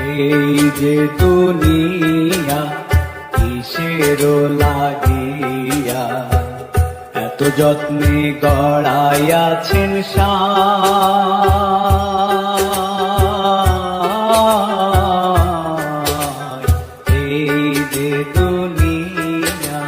এই যে দুনিয়া কিসের লাগিয়া এত যত্নে গড়াইয়াছেন এই যে দুনিয়া।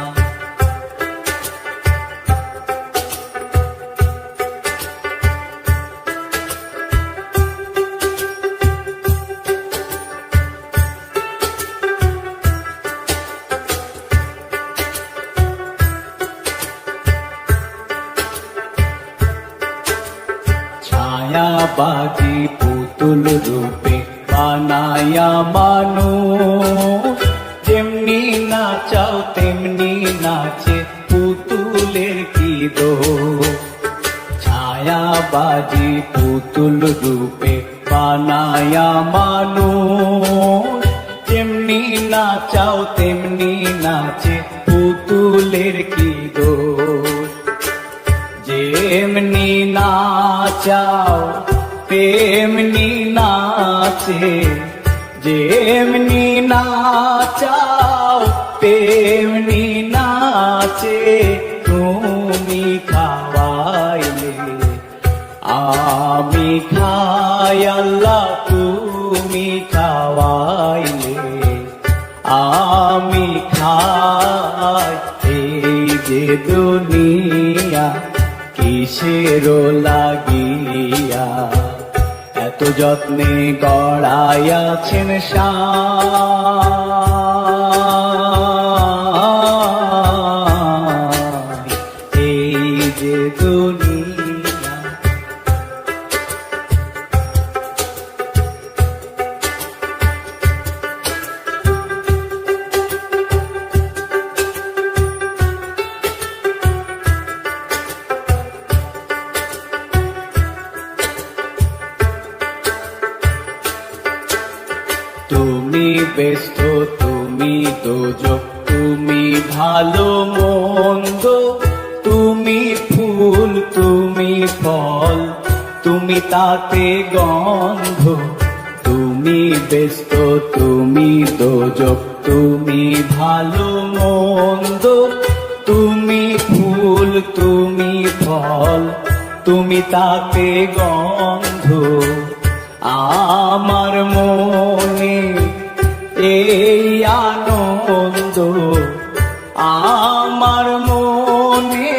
ছায়াবাজি পুতুল রূপে বানায়া মানুষ, যেমনি নাচাও তেমনি নাচে পুতুলের কি দোষ। ছায়াবাজি পুতুল রূপে বানায়া মানুষ, যেমনি নাচাও তেমনি নাচে পুতুলের কি দোষ। যেমনি নাচাও তেমনি নাচে, যেমনি নাচাও তেমনি নাচে, তুমি খাওয়াইলে আমি খাই আল্লাহ, তুমি খাওয়াইলে আমি খাই। এই যে দুনিয়া কিসের লাগিয়া এত যত্নে গড়াইয়াছেন এই যে দুনিয়া। তুমি ব্যস্ত, তুমি দোজক, তুমি ভালো মন্দ, তুমি ফুল, তুমি ফল, তুমি তাতে গন্ধ। তুমি ব্যস্ত, তুমি দোজক, তুমি ভালো মন্দ, তুমি ফুল, তুমি ফল, তুমি তাতে গন্ধ। আমার মনে এই আনন্দ, আমার মনে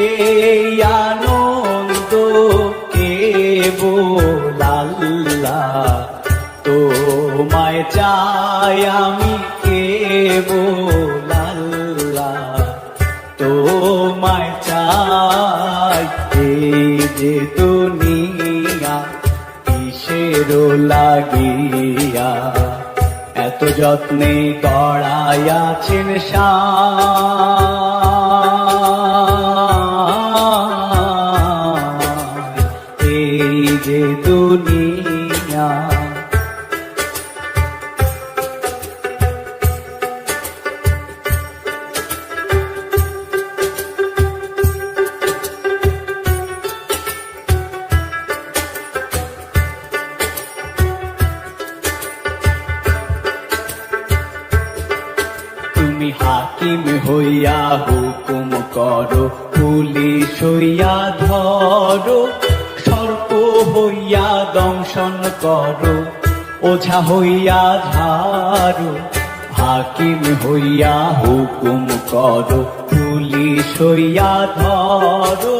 এই আনন্দ, কেবল আল্লাহ তোমায় চাই আমি, কেবল আল্লাহ তোমায় চাই। এই যে দুনিয়া কিসের লাগিয়া এত যত্নে গড়াইয়াছেন এই যে দুনিয়া। তুমি হাকিম হইয়া হুকুম করো, পুলিশ হইয়া ধরো, সর্প হইয়া দংশন করো, ওঝা হইয়া ঝাড়ো। হাকিম হইয়া হুকুম করো, পুলিশ হইয়া ধরো,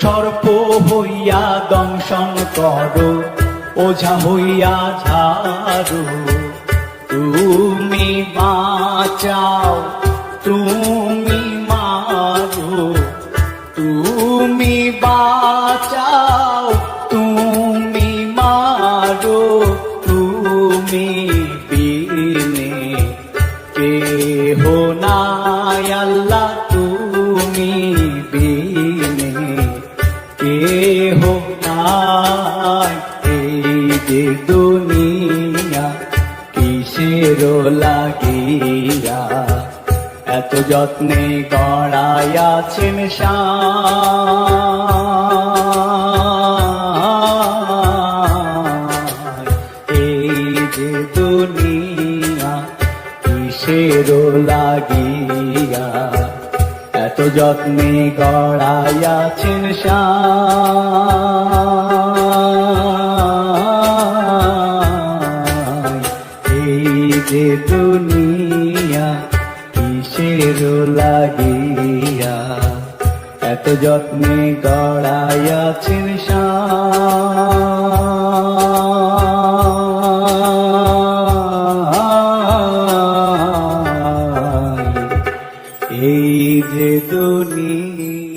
সর্প হইয়া দংশন করো, ওঝা হইয়া ঝাড়ো। তুমি বাঁচাও, তুমি মারো, তুমি বাঁচাও, তুমি মারো, তুমি বিনে কেহ নাই আল্লাহ, তুমি বিনে কেহ নাই। এই যে দুনিয়া কিসের লাগিয়া এত যত্নে গড়াইয়াছেন এই যে কিসের লাগিয়া এত যত্নে গড়াইয়াছেন সাই। এই যে দুনিয়া কিসের লাগিয়া এত যত্নে গড়াইয়াছেন সাই। এই যে দুনিয়া